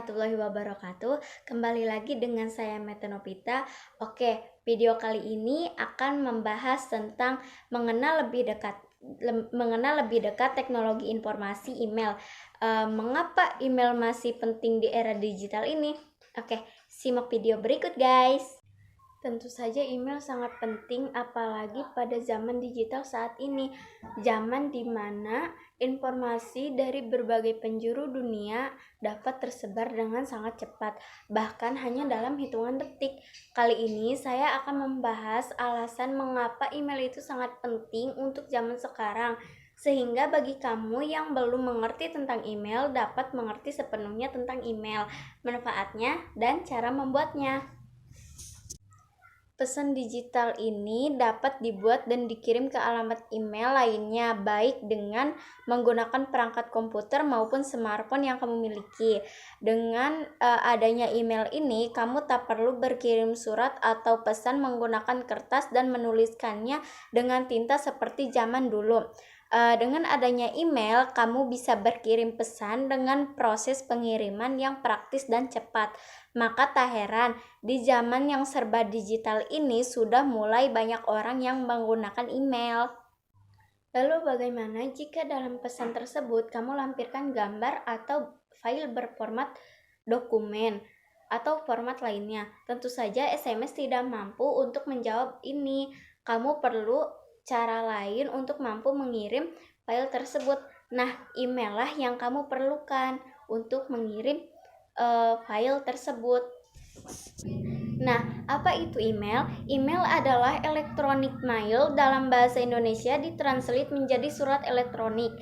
warahmatullahi wabarakatuh. Kembali lagi dengan saya Meta Novita. Oke, video kali ini akan membahas tentang mengenal lebih dekat teknologi informasi email. Mengapa email masih penting di era digital ini? Oke, simak video berikut guys. Tentu saja email sangat penting apalagi pada zaman digital saat ini. Zaman di mana informasi dari berbagai penjuru dunia dapat tersebar dengan sangat cepat, bahkan hanya dalam hitungan detik. Kali ini saya akan membahas alasan mengapa email itu sangat penting untuk zaman sekarang, sehingga bagi kamu yang belum mengerti tentang email dapat mengerti sepenuhnya tentang email, manfaatnya, dan cara membuatnya. Pesan digital ini dapat dibuat dan dikirim ke alamat email lainnya, baik dengan menggunakan perangkat komputer maupun smartphone yang kamu miliki. Dengan adanya email ini, kamu tak perlu berkirim surat atau pesan menggunakan kertas dan menuliskannya dengan tinta seperti zaman dulu. Dengan adanya email, kamu bisa berkirim pesan dengan proses pengiriman yang praktis dan cepat. Maka tak heran, di zaman yang serba digital ini sudah mulai banyak orang yang menggunakan email. Lalu bagaimana jika dalam pesan tersebut kamu lampirkan gambar atau file berformat dokumen atau format lainnya? Tentu saja SMS tidak mampu untuk menjawab ini. Kamu perlu cara lain untuk mampu mengirim file tersebut. Nah, email lah yang kamu perlukan untuk mengirim file tersebut. Nah, apa itu email? Email adalah electronic mail, dalam bahasa Indonesia ditranslate menjadi surat elektronik.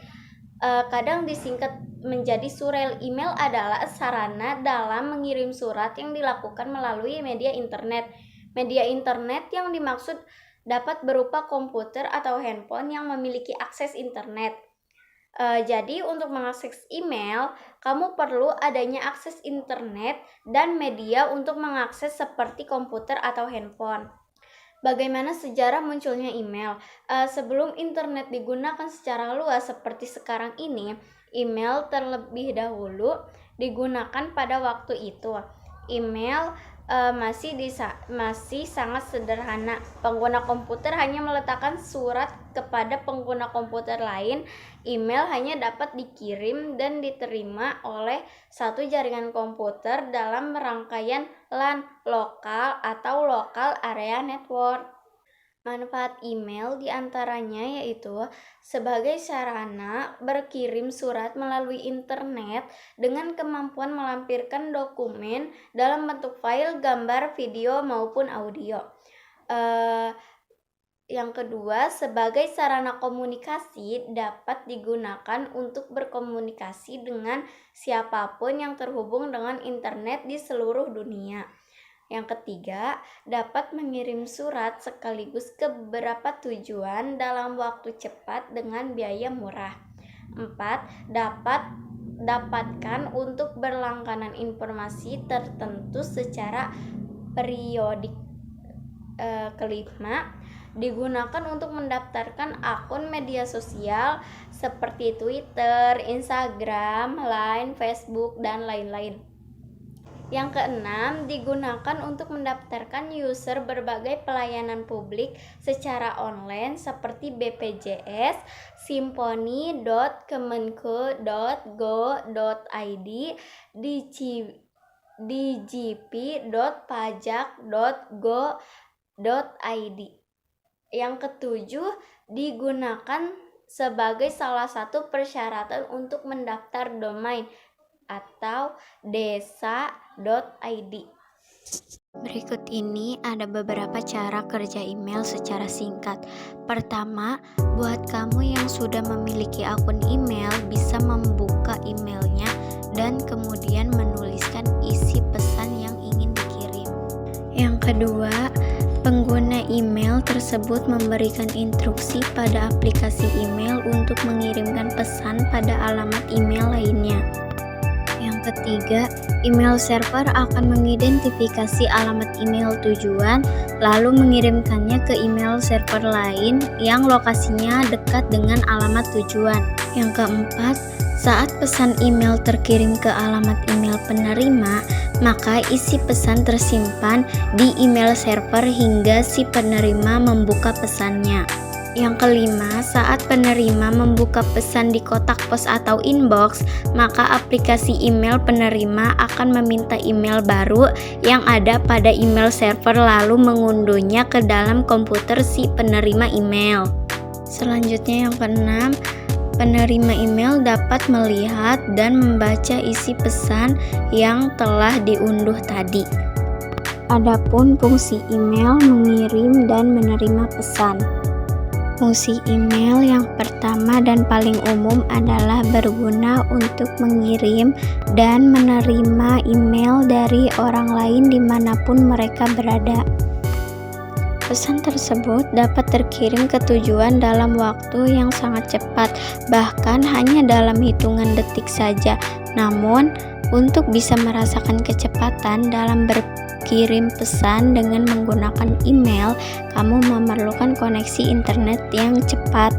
Kadang disingkat menjadi surel. Email adalah sarana dalam mengirim surat yang dilakukan melalui media internet. Media internet yang dimaksud dapat berupa komputer atau handphone yang memiliki akses internet. Jadi untuk mengakses email, kamu perlu adanya akses internet dan media untuk mengakses seperti komputer atau handphone. Bagaimana sejarah munculnya email? Sebelum internet digunakan secara luas seperti sekarang ini, email terlebih dahulu digunakan pada waktu itu. Email masih sangat sederhana. Pengguna komputer hanya meletakkan surat kepada pengguna komputer lain. Email hanya dapat dikirim dan diterima oleh satu jaringan komputer dalam rangkaian LAN, lokal atau local area network. Manfaat email diantaranya yaitu sebagai sarana berkirim surat melalui internet dengan kemampuan melampirkan dokumen dalam bentuk file, gambar, video, maupun audio. Yang kedua, sebagai sarana komunikasi dapat digunakan untuk berkomunikasi dengan siapapun yang terhubung dengan internet di seluruh dunia. Yang ketiga, dapat mengirim surat sekaligus ke beberapa tujuan dalam waktu cepat dengan biaya murah. 4. Dapatkan untuk berlangganan informasi tertentu secara periodik. Kelima, digunakan untuk mendaftarkan akun media sosial seperti Twitter, Instagram, Line, Facebook, dan lain-lain. Yang keenam, digunakan untuk mendaftarkan user berbagai pelayanan publik secara online seperti BPJS, simponi.kemenko.go.id, dgp.pajak.go.id. Yang ketujuh, digunakan sebagai salah satu persyaratan untuk mendaftar domain atau desa.id. Berikut ini ada beberapa cara kerja email secara singkat. Pertama, buat kamu yang sudah memiliki akun email bisa membuka emailnya dan kemudian menuliskan isi pesan yang ingin dikirim. Yang kedua, pengguna email tersebut memberikan instruksi pada aplikasi email untuk mengirimkan pesan pada alamat email lainnya. Yang ketiga, email server akan mengidentifikasi alamat email tujuan, lalu mengirimkannya ke email server lain yang lokasinya dekat dengan alamat tujuan. Yang keempat, Saat pesan email terkirim ke alamat email penerima, maka isi pesan tersimpan di email server hingga si penerima membuka pesannya. Yang kelima, saat penerima membuka pesan di kotak pos atau inbox, maka aplikasi email penerima akan meminta email baru yang ada pada email server lalu mengunduhnya ke dalam komputer si penerima email. Selanjutnya yang keenam, penerima email dapat melihat dan membaca isi pesan yang telah diunduh tadi. Adapun fungsi email mengirim dan menerima pesan. Fungsi email yang pertama dan paling umum adalah berguna untuk mengirim dan menerima email dari orang lain dimanapun mereka berada. Pesan tersebut dapat terkirim ke tujuan dalam waktu yang sangat cepat, bahkan hanya dalam hitungan detik saja. Namun, untuk bisa merasakan kecepatan dalam berkirim pesan dengan menggunakan email, kamu memerlukan koneksi internet yang cepat.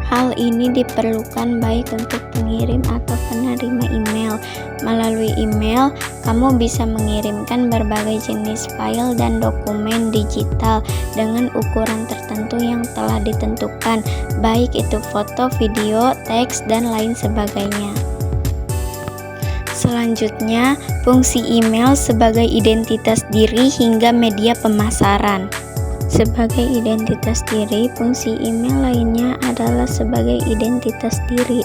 Hal ini diperlukan baik untuk pengirim atau penerima email. Melalui email, kamu bisa mengirimkan berbagai jenis file dan dokumen digital dengan ukuran tertentu yang telah ditentukan, baik itu foto, video, teks, dan lain sebagainya. Selanjutnya, fungsi email sebagai identitas diri hingga media pemasaran. Sebagai identitas diri, fungsi email lainnya adalah sebagai identitas diri.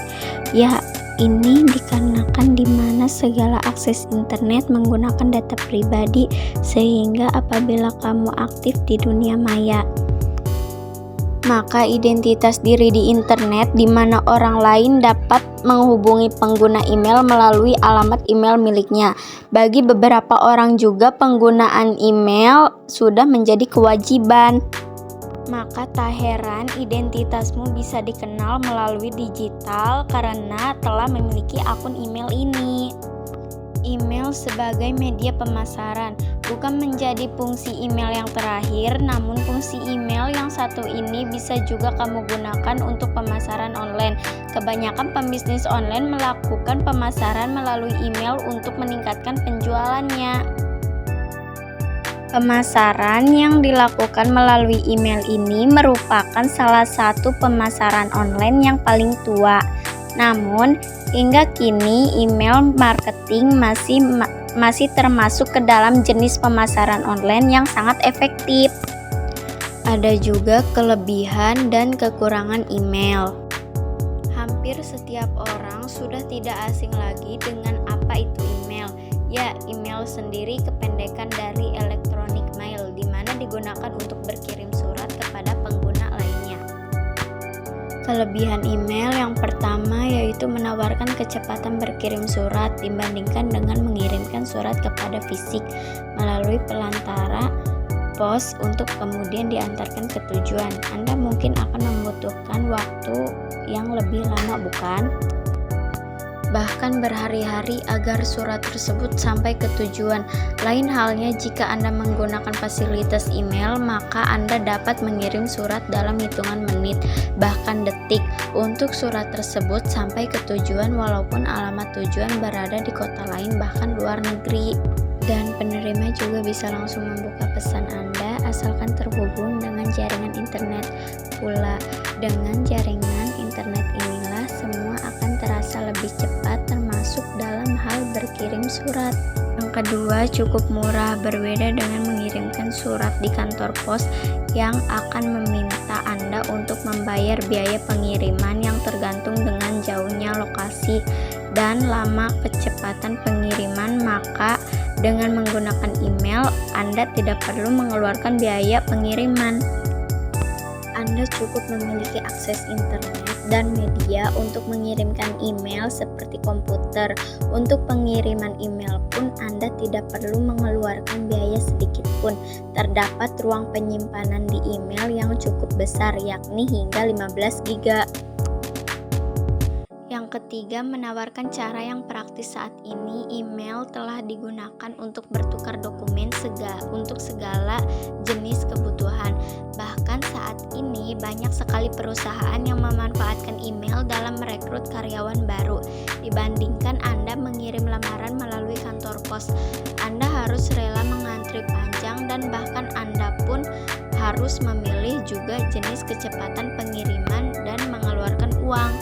Ya, ini dikarenakan di mana segala akses internet menggunakan data pribadi, sehingga apabila kamu aktif di dunia maya, maka identitas diri di internet di mana orang lain dapat menghubungi pengguna email melalui alamat email miliknya. Bagi beberapa orang juga penggunaan email sudah menjadi kewajiban. Maka tak heran identitasmu bisa dikenal melalui digital karena telah memiliki akun email ini. Email sebagai media pemasaran bukan menjadi fungsi email yang terakhir, namun fungsi email yang satu ini bisa juga kamu gunakan untuk pemasaran online. Kebanyakan pembisnis online melakukan pemasaran melalui email untuk meningkatkan penjualannya. Pemasaran yang dilakukan melalui email ini merupakan salah satu pemasaran online yang paling tua. Namun, hingga kini email marketing masih termasuk ke dalam jenis pemasaran online yang sangat efektif. Ada juga kelebihan dan kekurangan email. Hampir setiap orang sudah tidak asing lagi dengan apa itu email. Ya, email sendiri kependekan dari electronic mail, di mana digunakan untuk berkirim surat kepada pengguna lainnya. Kelebihan email yang pertama yaitu menawarkan kecepatan berkirim surat dibandingkan dengan mengirimkan surat kepada fisik melalui pelantara pos untuk kemudian diantarkan ke tujuan. Anda mungkin akan membutuhkan waktu yang lebih lama, bukan? Bahkan berhari-hari agar surat tersebut sampai ke tujuan. Lain halnya jika Anda menggunakan fasilitas email, maka Anda dapat mengirim surat dalam hitungan menit, bahkan detik, untuk surat tersebut sampai ke tujuan walaupun alamat tujuan berada di kota lain bahkan luar negeri. Dan penerima juga bisa langsung membuka pesan Anda asalkan terhubung dengan jaringan internet pula. Dengan jaringan internet inilah semua akan terasa lebih cepat termasuk dalam hal berkirim surat. Yang kedua, cukup murah, berbeda dengan mengirimkan surat di kantor pos yang akan meminta Anda untuk membayar biaya pengiriman yang tergantung dengan jauhnya lokasi dan lama kecepatan pengiriman. Maka dengan menggunakan email, Anda tidak perlu mengeluarkan biaya pengiriman. Anda cukup memiliki akses internet dan media untuk mengirimkan email seperti komputer. Untuk pengiriman email pun Anda tidak perlu mengeluarkan biaya sedikit pun. Terdapat ruang penyimpanan di email yang cukup besar, yakni hingga 15 GB. Yang ketiga, menawarkan cara yang praktis. Saat ini email telah digunakan untuk bertukar dokumen untuk segala jenis kebutuhan. Bahkan saat ini banyak sekali perusahaan yang memanfaatkan email dalam merekrut karyawan baru. bahkan Anda pun harus memilih juga jenis kecepatan pengiriman dan mengeluarkan uang.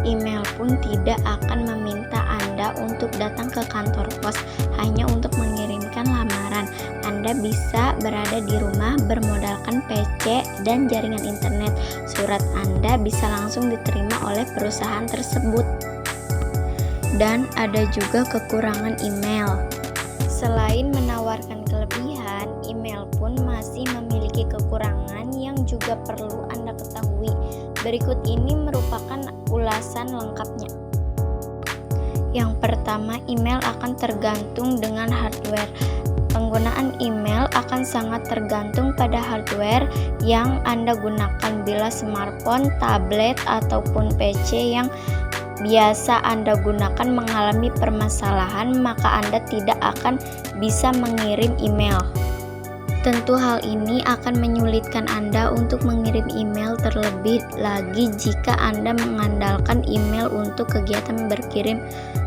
Email pun tidak akan meminta Anda untuk datang ke kantor pos hanya untuk mengirimkan lamaran. Anda bisa berada di rumah bermodalkan PC dan jaringan internet. Surat Anda bisa langsung diterima oleh perusahaan tersebut. Dan ada juga kekurangan email. Selain menawarkan kelebihan, email pun masih memiliki kekurangan yang juga perlu Anda ketahui. Berikut ini merupakan ulasan lengkapnya. Yang pertama, email akan tergantung dengan hardware. Penggunaan email akan sangat tergantung pada hardware yang Anda gunakan. Bila smartphone, tablet, ataupun PC yang biasa Anda gunakan mengalami permasalahan, maka Anda tidak akan bisa mengirim email. Tentu hal ini akan menyulitkan Anda untuk mengirim email, terlebih lagi jika Anda mengandalkan email untuk kegiatan berkirim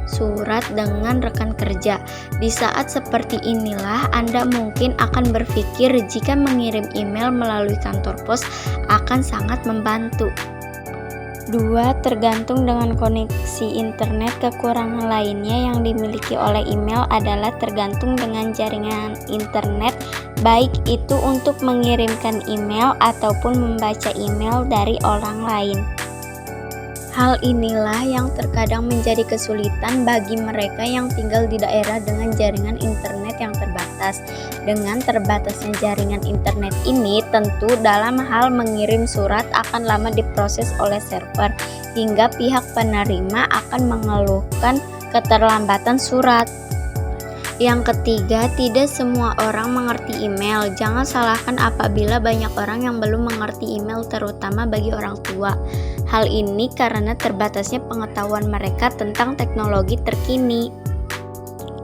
surat dengan rekan kerja. Di saat seperti inilah Anda mungkin akan berpikir jika mengirim email melalui kantor pos akan sangat membantu. 2. Tergantung dengan koneksi internet. Kekurangan lainnya yang dimiliki oleh email adalah tergantung dengan jaringan internet, baik itu untuk mengirimkan email ataupun membaca email dari orang lain. Hal inilah yang terkadang menjadi kesulitan bagi mereka yang tinggal di daerah dengan jaringan internet yang terbatas. Dengan terbatasnya jaringan internet ini, tentu dalam hal mengirim surat akan lama diproses oleh server, hingga pihak penerima akan mengeluhkan keterlambatan surat. Yang ketiga, tidak semua orang mengerti email. Jangan salahkan apabila banyak orang yang belum mengerti email, terutama bagi orang tua. Hal ini karena terbatasnya pengetahuan mereka tentang teknologi terkini.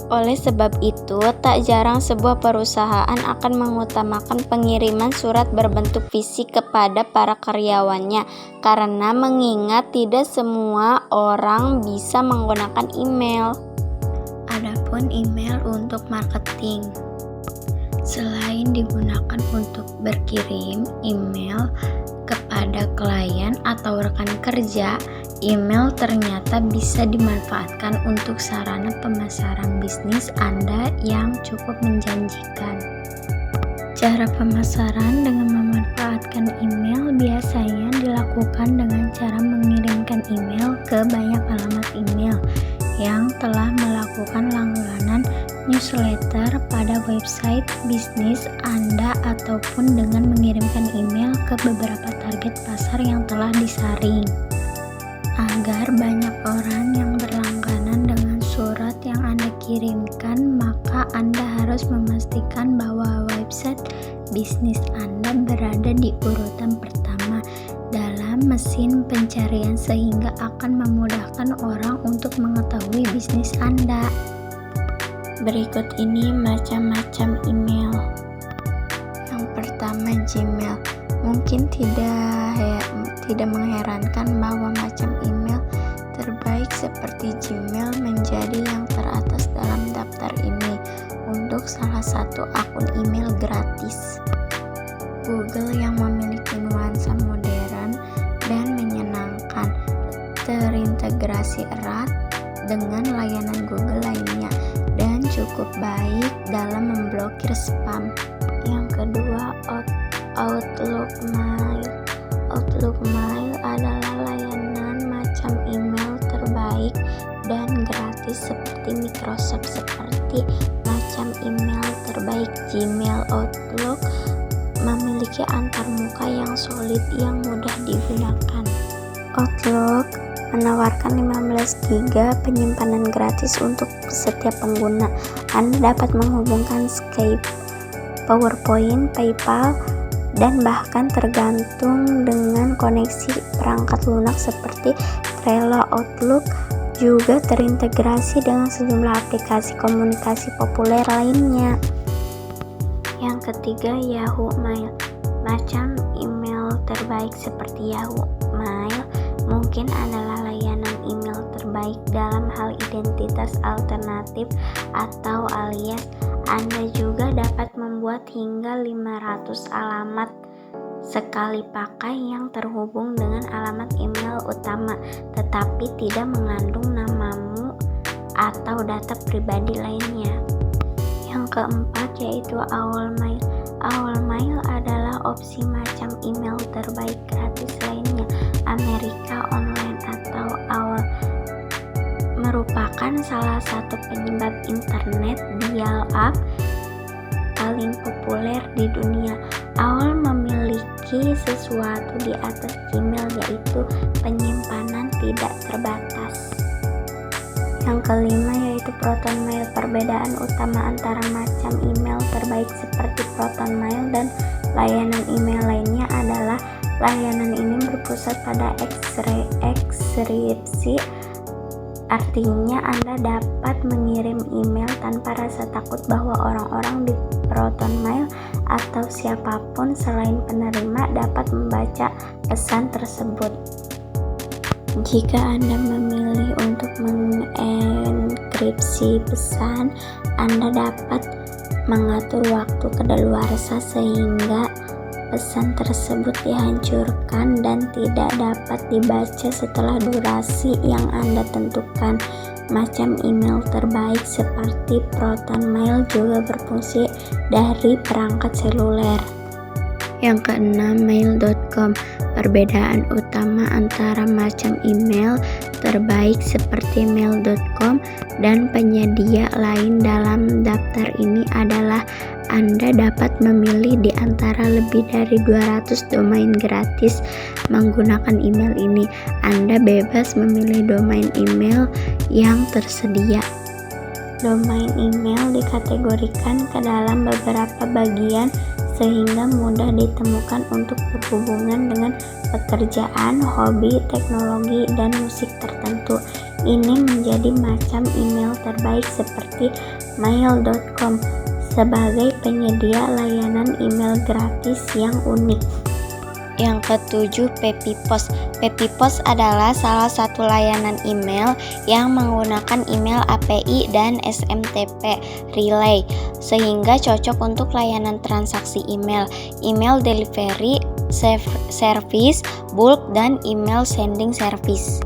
Oleh sebab itu, tak jarang sebuah perusahaan akan mengutamakan pengiriman surat berbentuk fisik kepada para karyawannya, karena mengingat tidak semua orang bisa menggunakan email. Adapun email untuk marketing, selain digunakan untuk berkirim email kepada klien atau rekan kerja, email ternyata bisa dimanfaatkan untuk sarana pemasaran bisnis Anda yang cukup menjanjikan. Cara pemasaran dengan memanfaatkan email biasanya dilakukan dengan cara mengirimkan email ke banyak alamat email yang telah melakukan langganan newsletter pada website bisnis Anda, ataupun dengan mengirimkan email ke beberapa target pasar yang telah disaring. Agar banyak orang yang berlangganan dengan surat yang Anda kirimkan, maka Anda harus memastikan bahwa website bisnis Anda berada di urutan pertama dalam mesin pencarian, sehingga akan memudahkan orang untuk mengetahui bisnis Anda. Berikut ini macam-macam email. Yang pertama, Gmail. Mungkin tidak mengherankan bahwa macam email terbaik seperti Gmail menjadi yang teratas dalam daftar ini untuk salah satu akun email gratis. Google yang memiliki nuansa modern dan menyenangkan, terintegrasi erat dengan layanan Google lainnya, dan cukup baik dalam memblokir spam. Yang kedua, Outlook Mail. Outlook Mail adalah layanan macam email terbaik dan gratis seperti Microsoft, seperti macam email terbaik Gmail. Outlook memiliki antarmuka yang solid yang mudah digunakan. Outlook menawarkan 15 GB penyimpanan gratis untuk setiap pengguna. Anda dapat menghubungkan Skype, PowerPoint, PayPal, dan bahkan tergantung dengan koneksi perangkat lunak seperti Trello. Outlook juga terintegrasi dengan sejumlah aplikasi komunikasi populer lainnya. Yang ketiga, Yahoo Mail. Macam email terbaik seperti Yahoo Mail mungkin adalah layanan email terbaik dalam hal identitas alternatif atau alias Anda juga dapat membuat hingga 500 alamat sekali pakai yang terhubung dengan alamat email utama, tetapi tidak mengandung namamu atau data pribadi lainnya. Yang keempat yaitu AwalMail. AwalMail adalah opsi macam email terbaik gratis lainnya. Amerika Online atau AWL merupakan salah satu penyebab internet dial-up paling populer di dunia. AWL memiliki sesuatu di atas Gmail, yaitu penyimpanan tidak terbatas. Yang kelima yaitu ProtonMail. Perbedaan utama antara macam email terbaik seperti ProtonMail dan layanan email lainnya adalah layanan ini berpusat pada enkripsi. Artinya Anda dapat mengirim email tanpa rasa takut bahwa orang-orang di ProtonMail atau siapapun selain penerima dapat membaca pesan tersebut. Jika Anda memilih untuk mengenkripsi pesan, Anda dapat mengatur waktu kadaluarsa sehingga pesan tersebut dihancurkan dan tidak dapat dibaca setelah durasi yang Anda tentukan. Macam email terbaik seperti ProtonMail juga berfungsi dari perangkat seluler. Yang keenam, mail.com. Perbedaan utama antara macam email terbaik seperti mail.com dan penyedia lain dalam daftar ini adalah Anda dapat memilih di antara lebih dari 200 domain gratis menggunakan email ini. Anda bebas memilih domain email yang tersedia. Domain email dikategorikan ke dalam beberapa bagian sehingga mudah ditemukan untuk berhubungan dengan pekerjaan, hobi, teknologi, dan musik tertentu. Ini menjadi macam email terbaik seperti mail.com sebagai penyedia layanan email gratis yang unik. Yang ketujuh, PepiPost. PepiPost adalah salah satu layanan email yang menggunakan email API dan SMTP relay sehingga cocok untuk layanan transaksi email, email delivery service, bulk, dan email sending service.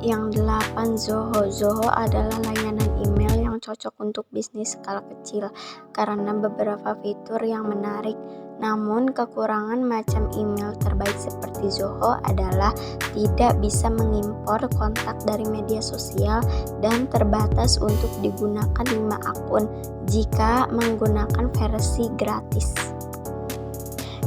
Yang 8, Zoho. Zoho adalah layanan email yang cocok untuk bisnis skala kecil karena beberapa fitur yang menarik. Namun kekurangan macam email terbaik seperti Zoho adalah tidak bisa mengimpor kontak dari media sosial dan terbatas untuk digunakan 5 akun jika menggunakan versi gratis.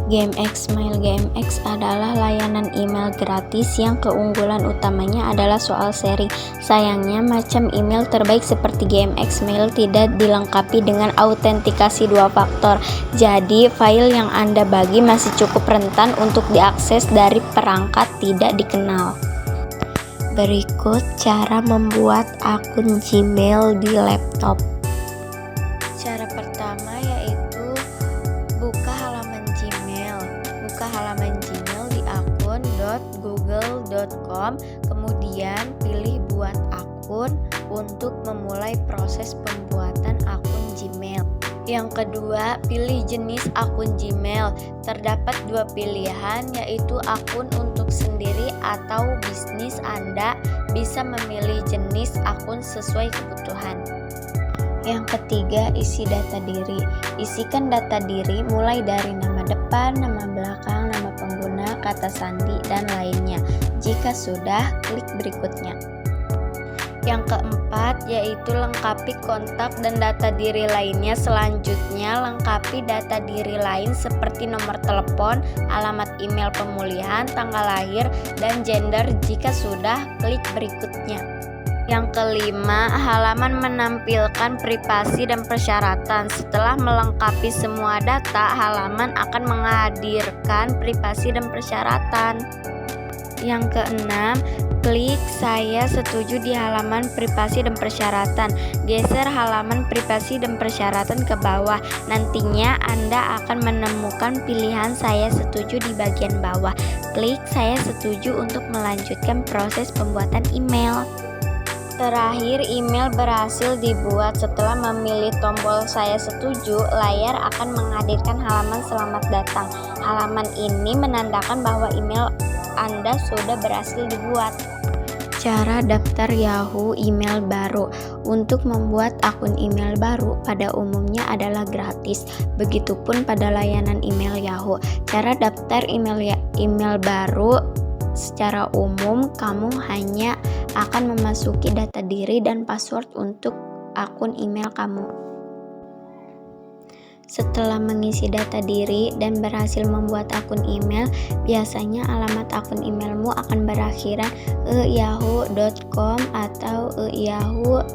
GMX-Mail. GMX adalah layanan email gratis yang keunggulan utamanya adalah soal sharing. Sayangnya, macam email terbaik seperti GMX-Mail tidak dilengkapi dengan autentikasi 2 faktor. Jadi, file yang Anda bagi masih cukup rentan untuk diakses dari perangkat tidak dikenal. Berikut cara membuat akun Gmail di laptop. Cara pertama yaitu buka halaman Gmail di akun .google.com, kemudian pilih buat akun untuk memulai proses pembuatan akun Gmail. Yang kedua, pilih jenis akun Gmail. Terdapat 2 pilihan, yaitu akun untuk sendiri atau bisnis. Anda bisa memilih jenis akun sesuai kebutuhan. Yang ketiga, isi data diri. Isikan data diri mulai dari nama depan, nama belakang, nama pengguna, kata sandi, dan lainnya. Jika sudah, klik berikutnya. Yang keempat, yaitu lengkapi kontak dan data diri lainnya. Selanjutnya, lengkapi data diri lain seperti nomor telepon, alamat email pemulihan, tanggal lahir, dan gender. Jika sudah, klik berikutnya. Yang kelima, halaman menampilkan privasi dan persyaratan. Setelah melengkapi semua data, halaman akan menghadirkan privasi dan persyaratan. Yang keenam, klik saya setuju di halaman privasi dan persyaratan. Geser halaman privasi dan persyaratan ke bawah. Nantinya Anda akan menemukan pilihan saya setuju di bagian bawah. Klik saya setuju untuk melanjutkan proses pembuatan email. Terakhir, email berhasil dibuat. Setelah memilih tombol "Saya setuju", layar akan menghadirkan halaman "Selamat datang". Halaman ini menandakan bahwa email Anda sudah berhasil dibuat. Cara daftar Yahoo email baru. Untuk membuat akun email baru pada umumnya adalah gratis. Begitupun pada layanan email Yahoo. Cara daftar email baru secara umum, kamu hanya akan memasuki data diri dan password untuk akun email kamu. Setelah mengisi data diri dan berhasil membuat akun email, biasanya alamat akun emailmu akan berakhiran @yahoo.com atau @yahoo.go.id.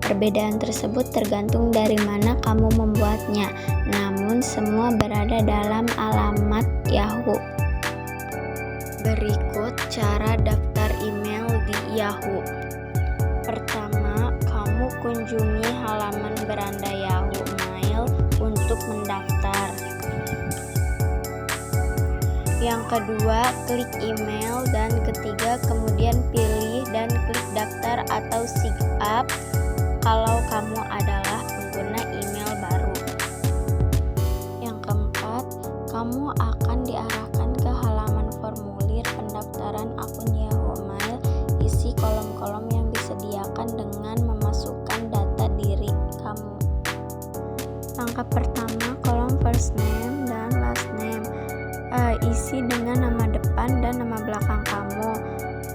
Perbedaan tersebut tergantung dari mana kamu membuatnya, namun semua berada dalam alamat Yahoo. Berikut cara daftar email di Yahoo. Pertama, kamu kunjungi halaman beranda Yahoo Mail untuk mendaftar. Yang kedua, klik email, dan ketiga, kemudian pilih dan klik daftar atau sign up kalau kamu adalah pengguna email baru. Yang keempat, kamu akan diarahkan ke halaman formulir pendaftaran akun Yahoo Mail. Isi kolom-kolom yang disediakan dengan memasukkan data diri kamu. Langkah pertama, kolom first name dan last name. Isi dengan nama depan dan nama belakang kamu.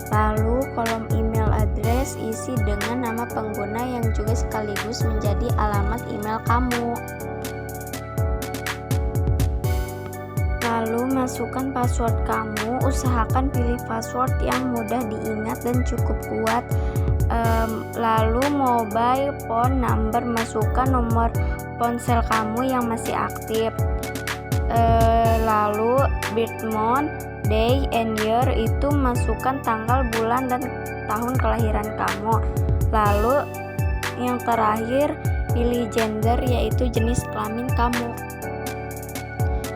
Lalu kolom email address, isi dengan nama pengguna yang juga sekaligus menjadi alamat email kamu. Lalu masukkan password kamu. Usahakan pilih password yang mudah diingat dan cukup kuat. Lalu mobile phone number, masukkan nomor ponsel kamu yang masih aktif. Lalu birth month, day and year, itu masukkan tanggal, bulan, dan tahun kelahiran kamu. Lalu yang terakhir, pilih gender, yaitu jenis kelamin kamu.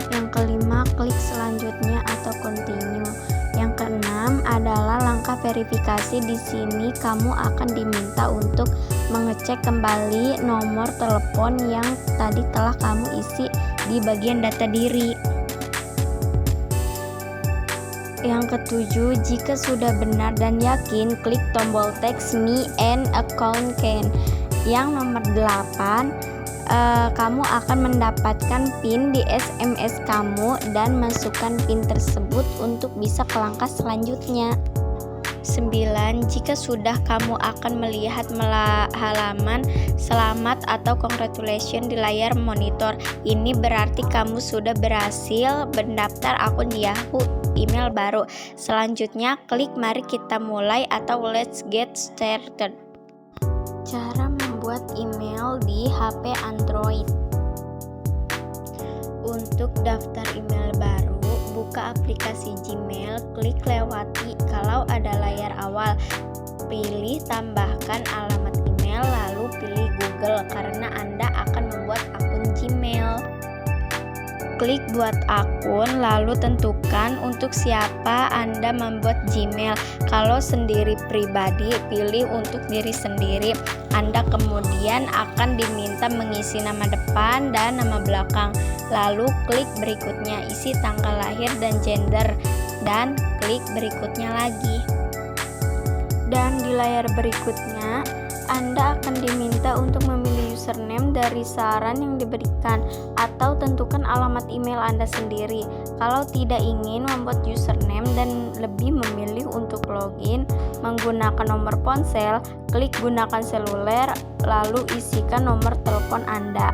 Yang kelima, klik selanjutnya atau continue. Yang keenam adalah langkah verifikasi. Di sini kamu akan diminta untuk mengecek kembali nomor telepon yang tadi telah kamu isi di bagian data diri. Yang ketujuh, jika sudah benar dan yakin, klik tombol text me and account can. Yang nomor 8, kamu akan mendapatkan PIN di SMS kamu dan masukkan PIN tersebut untuk bisa ke langkah selanjutnya. 9. Jika sudah, kamu akan melihat halaman selamat atau congratulations di layar monitor. Ini berarti kamu sudah berhasil mendaftar akun Yahoo email baru. Selanjutnya, klik mari kita mulai atau let's get started. Cara membuat email di HP Android. Untuk daftar email baru, buka aplikasi Gmail, klik lewati kalau ada layar awal, pilih tambahkan alamat email, lalu pilih Google karena Anda akan membuat akun Gmail. Klik buat akun, lalu tentukan untuk siapa Anda membuat Gmail. Kalau sendiri pribadi, pilih untuk diri sendiri. Anda kemudian akan diminta mengisi nama depan dan nama belakang. Lalu klik berikutnya, isi tanggal lahir dan gender, dan klik berikutnya lagi. Dan di layar berikutnya, Anda akan diminta untuk memilih username dari saran yang diberikan atau tentukan alamat email Anda sendiri. Kalau tidak ingin membuat username dan lebih memilih untuk login menggunakan nomor ponsel, klik gunakan seluler, lalu isikan nomor telepon Anda.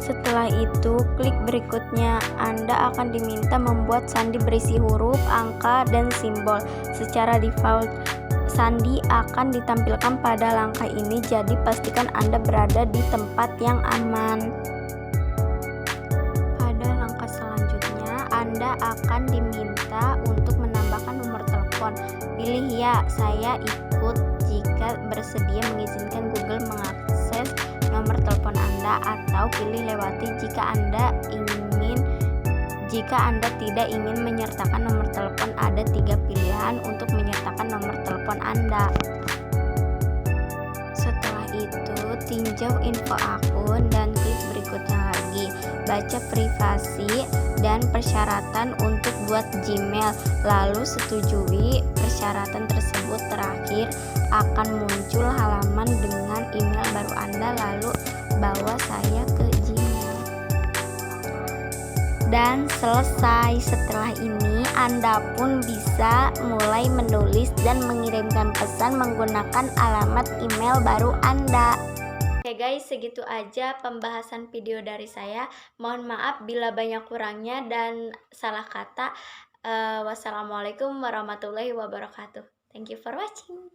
Setelah itu, klik berikutnya. Anda akan diminta membuat sandi berisi huruf, angka, dan simbol. Secara default, sandi akan ditampilkan pada langkah ini, jadi pastikan Anda berada di tempat yang aman. Pada langkah selanjutnya, Anda akan diminta untuk menambahkan nomor telepon. Pilih ya, saya ikut jika bersedia mengizinkan Google mengakses nomor telepon Anda, atau pilih lewati jika Anda ingin Jika Anda tidak ingin menyertakan nomor telepon, ada 3 pilihan untuk menyertakan nomor telepon Anda. Setelah itu, tinjau info akun dan klik berikutnya lagi. Baca privasi dan persyaratan untuk buat Gmail, lalu setujui persyaratan tersebut. Terakhir, akan muncul halaman dengan email baru Anda, lalu bawa saya ke Gmail. Dan selesai. Setelah ini Anda pun bisa mulai menulis dan mengirimkan pesan menggunakan alamat email baru Anda. Oke guys, segitu aja pembahasan video dari saya. Mohon maaf bila banyak kurangnya dan salah kata. Wassalamualaikum warahmatullahi wabarakatuh. Thank you for watching.